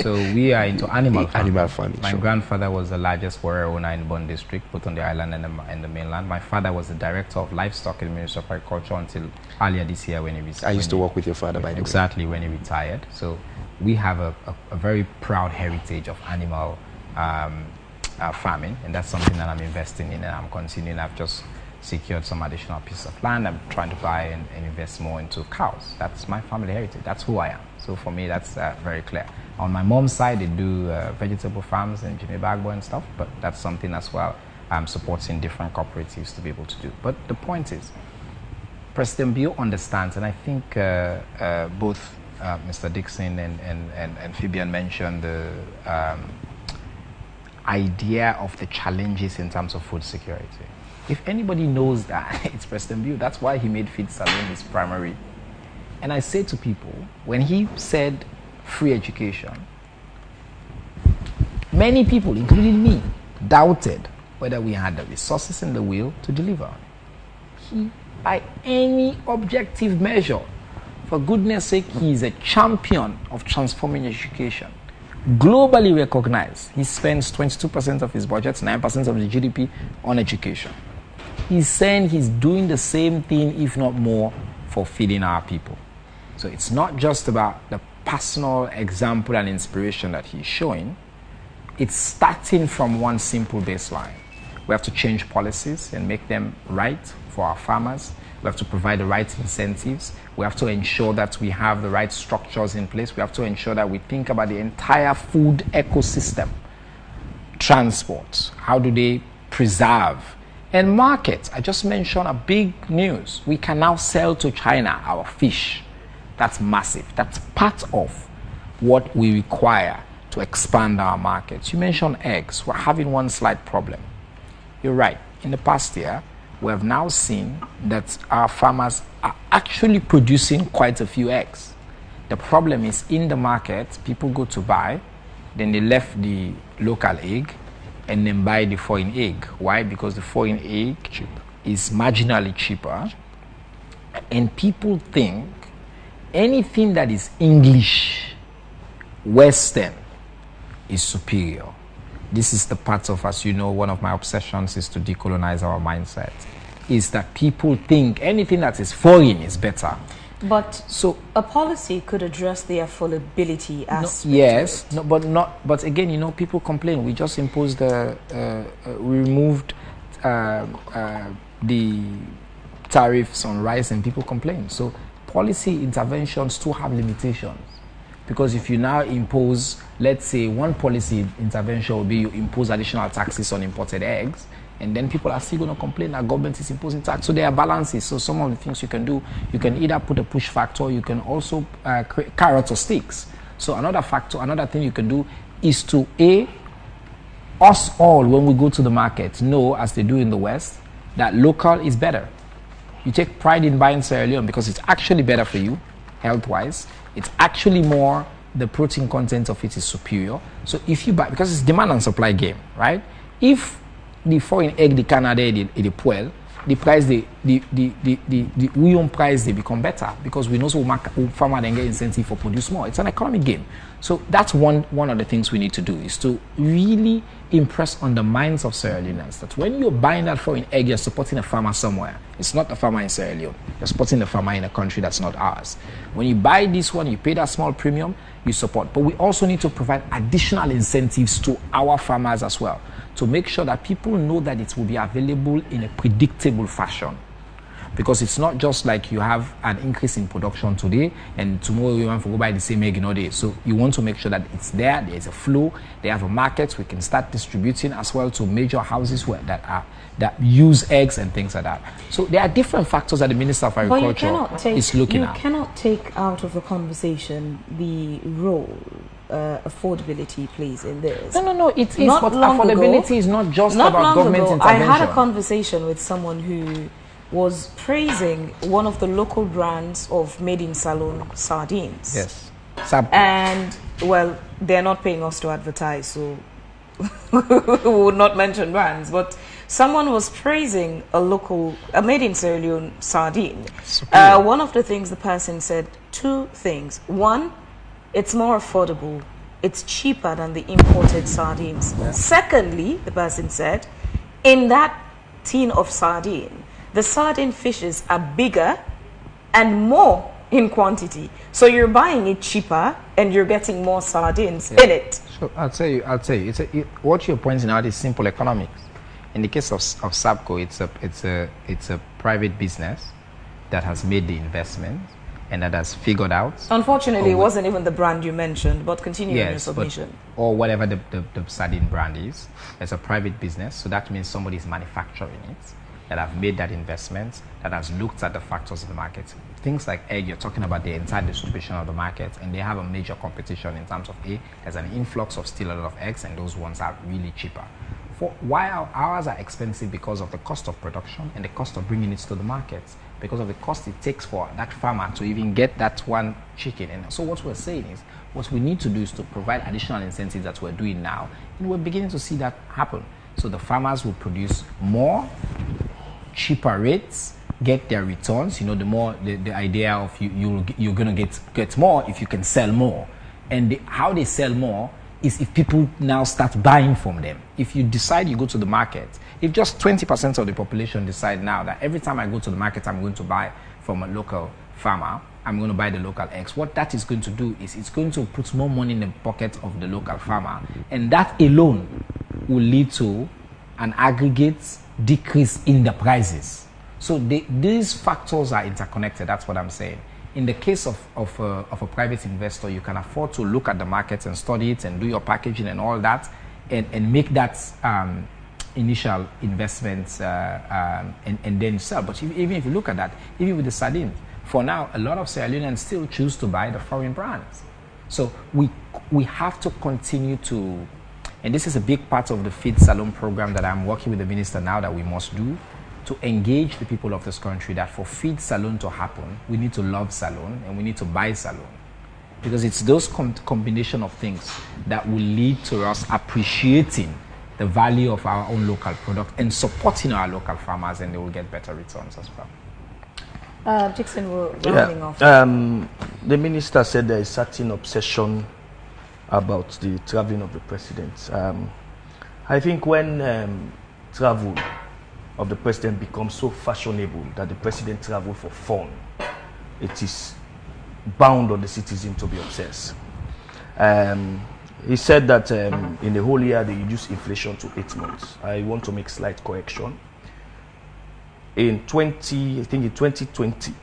So we are into animal farming. Animal farming. My sure. grandfather was the largest warrior owner in Bond district, both on the island and the mainland. My father was the director of livestock in the Ministry of Agriculture until earlier this year when he retired. I used to work with your father, by the way. Exactly, when he retired. So we have a very proud heritage of animal farming, and that's something that I'm investing in and I'm continuing. I've just secured some additional pieces of land. I'm trying to buy and invest more into cows. That's my family heritage. That's who I am. So for me, that's very clear. On my mom's side, they do vegetable farms in Jimmy Bagbo and stuff, but that's something as well I'm supporting different cooperatives to be able to do. But the point is, President Bill understands, and I think both Mr. Dixon and Fabian mentioned the idea of the challenges in terms of food security. If anybody knows that, it's President Bill. That's why he made Feed Salon his primary. And I say to people, when he said free education, many people, including me, doubted whether we had the resources and the will to deliver. He, by any objective measure, for goodness sake, he is a champion of transforming education. Globally recognized, he spends 22% of his budget, 9% of the GDP on education. He's saying he's doing the same thing, if not more, for feeding our people. So it's not just about the personal example and inspiration that he's showing. It's starting from one simple baseline. We have to change policies and make them right for our farmers. We have to provide the right incentives. We have to ensure that we have the right structures in place. We have to ensure that we think about the entire food ecosystem. Transport, how do they preserve? And market, I just mentioned a big news. We can now sell to China our fish. That's massive. That's part of what we require to expand our markets. You mentioned eggs. We're having one slight problem. You're right. In the past year, we have now seen that our farmers are actually producing quite a few eggs. The problem is in the market, people go to buy, then they left the local egg and then buy the foreign egg. Why? Because the foreign egg is marginally cheaper, and people think anything that is English, Western, is superior. This is the part of, as you know, one of my obsessions is to decolonize our mindset, is that people think anything that is foreign is better. But so a policy could address the affordability aspect. Yes, no, but again, you know, people complain. We just imposed we removed the tariffs on rice, and people complain. So policy interventions still have limitations, because if you now impose, let's say, one policy intervention will be you impose additional taxes on imported eggs, and then people are still going to complain that government is imposing tax. So there are balances. So some of the things you can do, you can either put a push factor, you can also create carrots or sticks. So another thing you can do is to us all, when we go to the market, know, as they do in the West, that local is better. You take pride in buying Sierra Leone because it's actually better for you, health-wise. It's actually more, the protein content of it is superior. So if you buy, because it's demand and supply game, right? If the foreign egg, the Canada, the poil, the price, the we own price, they become better, because we know so farmer then get incentive for produce more. It's an economic game. So that's one of the things we need to do, is to really impress on the minds of Sierra Leoneans that when you're buying that foreign egg, you're supporting a farmer somewhere. It's not a farmer in Sierra Leone. You're supporting a farmer in a country that's not ours. When you buy this one, you pay that small premium, you support. But we also need to provide additional incentives to our farmers as well, to make sure that people know that it will be available in a predictable fashion. Because it's not just like you have an increase in production today and tomorrow you want to go buy the same egg in a day. So you want to make sure that it's there, there's a flow, they have a market, we can start distributing as well to major houses that use eggs and things like that. So there are different factors that the Minister of Agriculture is looking at. You cannot take out of the conversation the role affordability plays in this. No, it is. But affordability is not just about government intervention. I had a conversation with someone who was praising one of the local brands of made in Salon sardines. Yes. And, well, they're not paying us to advertise, so we would not mention brands. But Someone was praising a made in Sierra Leone sardine. One of the things the person said, two things. One, it's more affordable. It's cheaper than the imported sardines. Yeah. Secondly, the person said, in that tin of sardine, the sardine fishes are bigger and more in quantity. So you're buying it cheaper and you're getting more sardines in it. So I'll tell you, what you're pointing out is simple economics. In the case of SAPCO, it's a private business that has made the investment and that has figured out. Unfortunately, it wasn't even the brand you mentioned, but continue in your submission. Or whatever the sardine brand is. It's a private business, so that means somebody is manufacturing it, that have made that investment, that has looked at the factors of the market. Things like egg, you're talking about the entire distribution of the market, and they have a major competition in terms of there's an influx of still a lot of eggs, and those ones are really cheaper. While ours are expensive because of the cost of production and the cost of bringing it to the market, because of the cost it takes for that farmer to even get that one chicken. And so what we're saying is, what we need to do is to provide additional incentives that we're doing now, and we're beginning to see that happen. So the farmers will produce more, cheaper rates, get their returns. You know, the more the idea of you're gonna get more if you can sell more, and how they sell more is if people now start buying from them. If you decide you go to the market, if just 20% of the population decide now that every time I go to the market I'm going to buy from a local farmer, I'm going to buy the local eggs, what that is going to do is it's going to put more money in the pocket of the local farmer, and that alone will lead to an aggregate decrease in the prices. So these factors are interconnected. That's what I'm saying. In the case of a private investor, you can afford to look at the market and study it and do your packaging and all that, and make that initial investment and then sell. But even if you look at that, even with the sardine, for now, a lot of Sierra Leoneans still choose to buy the foreign brands. So we have to continue to, and this is a big part of the Feed Salon program that I'm working with the minister now that we must do, to engage the people of this country that for Feed Salon to happen, we need to love Salon and we need to buy Salon. Because it's those combination of things that will lead to us appreciating the value of our own local product and supporting our local farmers, and they will get better returns as well. Dixon, we're rounding off. The minister said there is certain obsession about the traveling of the president. I think when travel of the president becomes so fashionable that the president travel for fun, it is bound on the citizen to be obsessed. He said that in the whole year they reduced inflation to 8 months. I want to make slight correction. In 2020,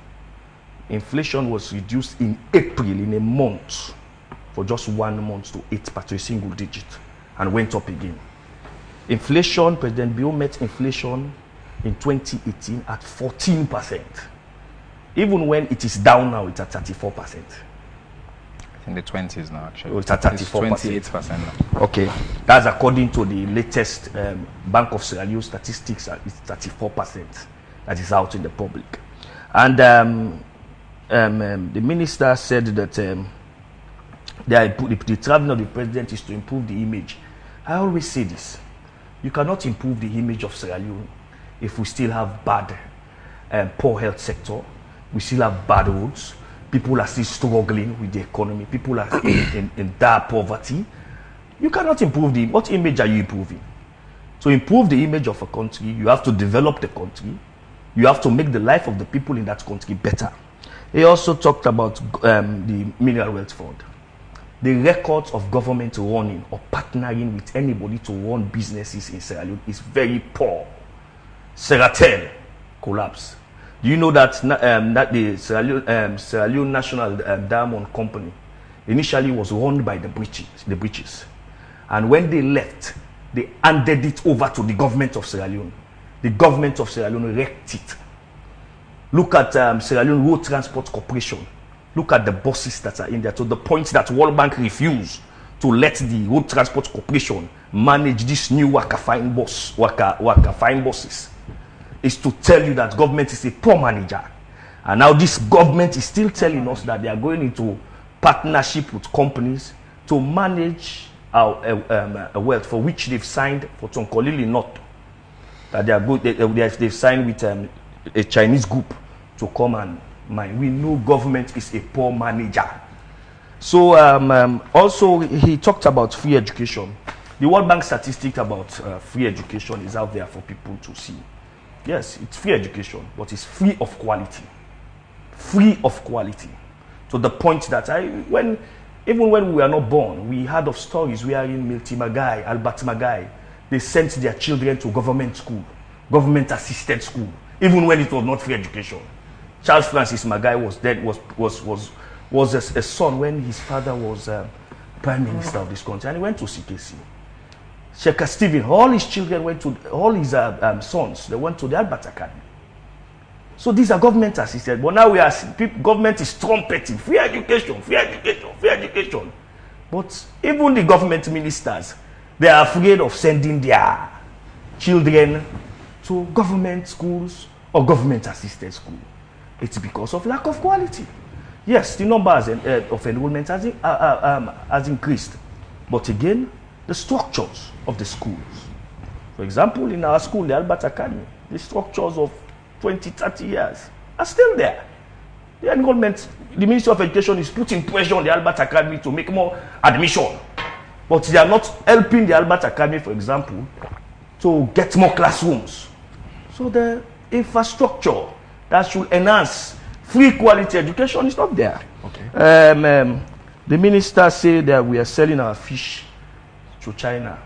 inflation was reduced in April, in a month, for just 1 month to a single digit, and went up again. Inflation, President Bio met inflation in 2018 at 14%. Even when it is down now, it's at 34%. In the 20s now, actually. Oh, it's at 34%. 28% now. Okay, that's according to the latest Bank of Sierra Leone statistics. It's 34% that is out in the public. And the minister said that the traveling of the president is to improve the image. I always say this: you cannot improve the image of Sierra Leone if we still have bad, poor health sector, we still have bad roads, people are still struggling with the economy, people are in dire poverty. You cannot improve what image are you improving? To improve the image of a country, you have to develop the country, you have to make the life of the people in that country better. He also talked about the Mineral Wealth Fund. The records of government running or partnering with anybody to run businesses in Sierra Leone is very poor. Serratel collapsed. Do you know that that the Sierra Leone National Diamond Company initially was run by the British, and when they left, they handed it over to the government of Sierra Leone. The government of Sierra Leone wrecked it. Look at Sierra Leone Road Transport Corporation. Look at the buses that are in there, to the point that World Bank refused to let the Road Transport Corporation manage this new Waka Fine buses. Is to tell you that government is a poor manager. And now this government is still telling us that they are going into partnership with companies to manage our wealth, for which they've signed for Tonkolili not. that they are good. They've signed with a Chinese group to come and mine. We know government is a poor manager. So also he talked about free education. The World Bank statistic about free education is out there for people to see. Yes, it's free education, but it's free of quality. Free of quality. To the point that even when we were not born, we heard of stories wherein Milty Magai, Albert Magai, they sent their children to government school, government assisted school, even when it was not free education. Charles Francis Magai was dead, was a son when his father was prime minister of this country, and he went to CKC. Sheikh Stephen, all his children went to, all his sons, they went to the Albert Academy. So these are government assisted, but now government is trumpeting free education, free education, free education. But even the government ministers, they are afraid of sending their children to government schools or government assisted schools. It's because of lack of quality. Yes, the numbers of enrollment has increased, but again, the structures of the schools. For example, in our school, the Albert Academy, the structures of 20, 30 years are still there. The enrollment, the Ministry of Education is putting pressure on the Albert Academy to make more admission, but they are not helping the Albert Academy, for example, to get more classrooms. So the infrastructure that should enhance free quality education is not there. Okay. The minister said that we are selling our fish to China.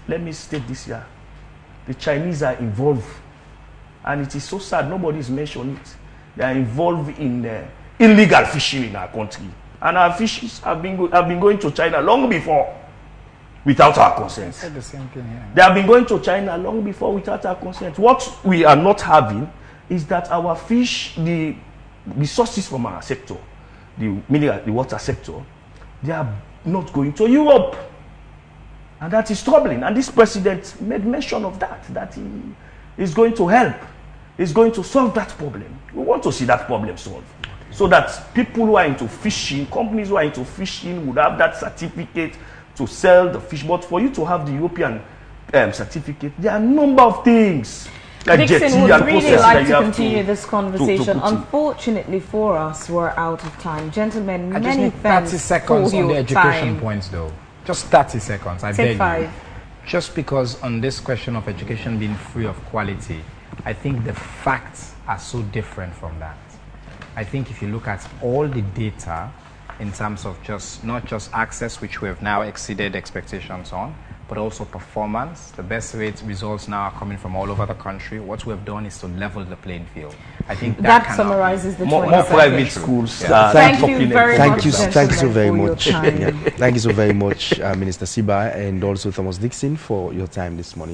Let me state this here. The Chinese are involved, and it is so sad nobody is mentioning it. They are involved in illegal fishing in our country, and our fishes have been going to China long before without our consent. I said the same thing here. They have been going to China long before without our consent. What we are not having is that our fish, the resources from our sector, the mineral, the water sector, they are not going to Europe. And that is troubling. And this president made mention of that he is going to help. He's going to solve that problem. We want to see that problem solved. So that people who are into fishing, companies who are into fishing would have that certificate to sell the fish. But for you to have the European certificate, there are a number of things. Like Dixon would really like to continue this conversation. Unfortunately for us, we're out of time. Gentlemen, many thanks 30 seconds for on the your education time. points, though. Just 30 seconds, I beg Take 5. you. Just because on this question of education being free of quality, I think the facts are so different from that. I think if you look at all the data in terms of not just access, which we have now exceeded expectations on, but also performance. The best rate results now are coming from all over the country. What we have done is to level the playing field. I think that summarizes the more private schools. Yeah. Thank you very much. Thank you so very much. Thank you so very much, Minister Siba, and also Thomas Dixon, for your time this morning.